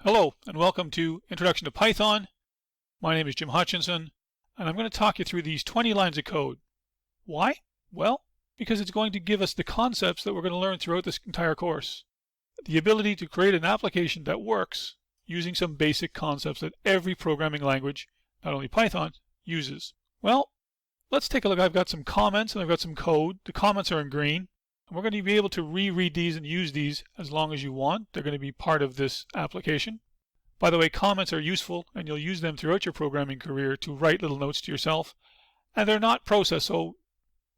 Hello and welcome to Introduction to Python. My name is Jim Hutchinson and I'm going to talk you through these 20 lines of code. Why? Well, because it's going to give us the concepts that we're going to learn throughout this entire course. The ability to create an application that works using some basic concepts that every programming language, not only Python, uses. Well, let's take a look. I've got some comments and I've got some code. The comments are in green. And we're going to be able to reread these and use these as long as you want. They're going to be part of this application. By the way, comments are useful and you'll use them throughout your programming career to write little notes to yourself. And they're not processed, so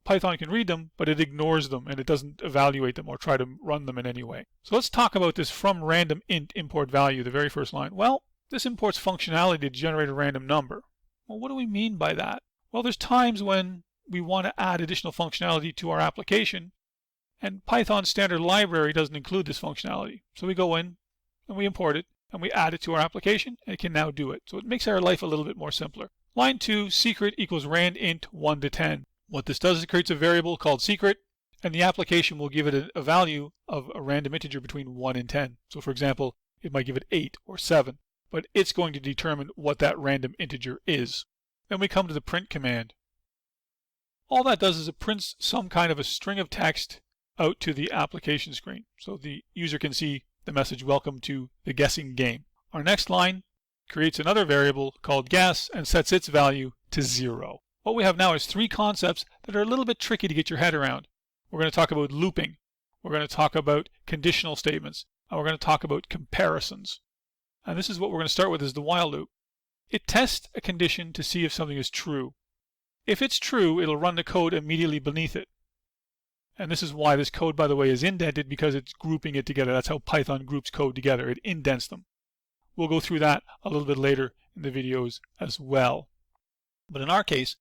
Python can read them, but it ignores them and it doesn't evaluate them or try to run them in any way. So let's talk about this from random int import value, the very first line. Well, this imports functionality to generate a random number. Well, what do we mean by that? Well, there's times when we want to add additional functionality to our application, and Python's standard library doesn't include this functionality. So we go in and we import it and we add it to our application and it can now do it. So it makes our life a little bit more simpler. Line 2, secret equals randint 1 to 10. What this does is it creates a variable called secret and the application will give it a value of a random integer between 1 and 10. So for example, it might give it 8 or 7, but it's going to determine what that random integer is. Then we come to the print command. All that does is it prints some kind of a string of text out to the application screen so the user can see the message welcome to the guessing game. Our next line creates another variable called guess and sets its value to 0. What we have now is three concepts that are a little bit tricky to get your head around. We're going to talk about looping, we're going to talk about conditional statements, and we're going to talk about comparisons. And this is what we're going to start with, is the while loop. It tests a condition to see if something is true. If it's true, it'll run the code immediately beneath it. And this is why this code, by the way, is indented, because it's grouping it together. That's how Python groups code together. It indents them. We'll go through that a little bit later in the videos as well. But in our case,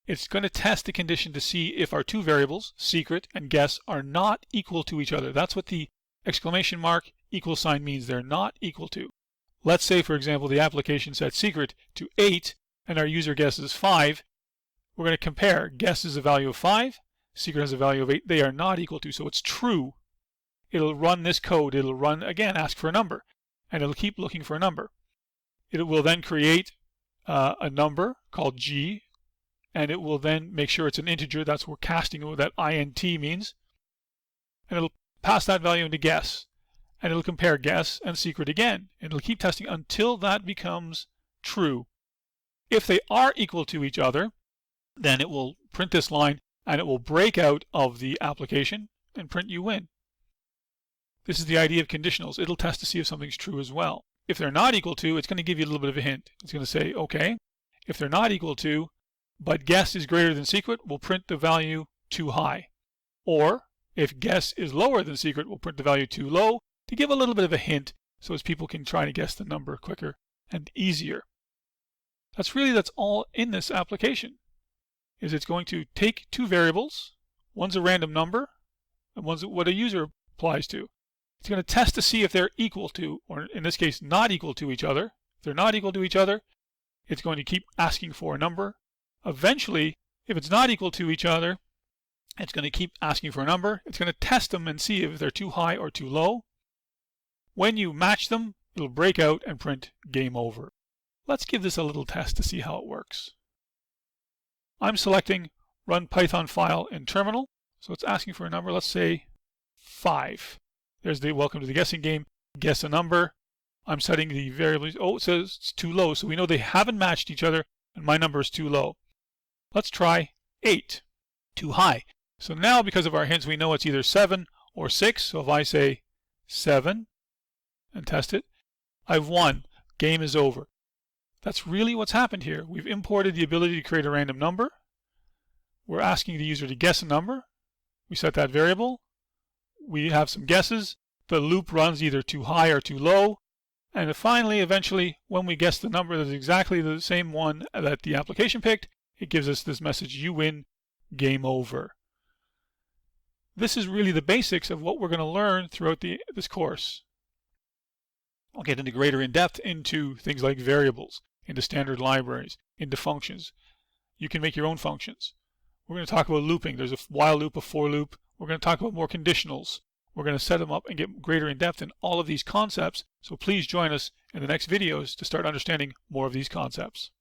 it's going to test the condition to see if our two variables, secret and guess, are not equal to each other. That's what the exclamation mark equal sign means. They're not equal to. Let's say, for example, the application set secret to 8 and our user guesses 5. We're going to compare. Guess is a value of 5. Secret has a value of 8. They are not equal to, so it's true. It'll run this code. It'll run, again, ask for a number, and it'll keep looking for a number. It will then create a number called G, and it will then make sure it's an integer. That's what casting what that int means. And it'll pass that value into guess, and it'll compare guess and secret again, and it'll keep testing until that becomes true. If they are equal to each other, then it will print this line, and it will break out of the application and print you win. This is the idea of conditionals. It'll test to see if something's true as well. If they're not equal to, it's going to give you a little bit of a hint. It's going to say, okay, if they're not equal to, but guess is greater than secret, we'll print the value too high. Or if guess is lower than secret, we'll print the value too low, to give a little bit of a hint so as people can try to guess the number quicker and easier. That's all in this application. Is it's going to take two variables, one's a random number, and one's what a user applies to. It's going to test to see if they're equal to, or in this case, not equal to each other. If they're not equal to each other, it's going to keep asking for a number. Eventually, if it's not equal to each other, it's going to keep asking for a number. It's going to test them and see if they're too high or too low. When you match them, it'll break out and print game over. Let's give this a little test to see how it works. I'm selecting run Python file in terminal. So it's asking for a number, let's say 5. There's the welcome to the guessing game, guess a number. I'm setting the variables. Oh, it says it's too low. So we know they haven't matched each other and my number is too low. Let's try 8, too high. So now because of our hints, we know it's either 7 or 6. So if I say 7 and test it, I've won. Game is over. That's really what's happened here. We've imported the ability to create a random number. We're asking the user to guess a number. We set that variable. We have some guesses. The loop runs either too high or too low. And finally, eventually, when we guess the number that's exactly the same one that the application picked, it gives us this message, you win, game over. This is really the basics of what we're going to learn throughout this course. I'll get into greater in depth into things like variables, into standard libraries, into functions. You can make your own functions. We're going to talk about looping. There's a while loop, a for loop. We're going to talk about more conditionals. We're going to set them up and get greater in depth in all of these concepts. So please join us in the next videos to start understanding more of these concepts.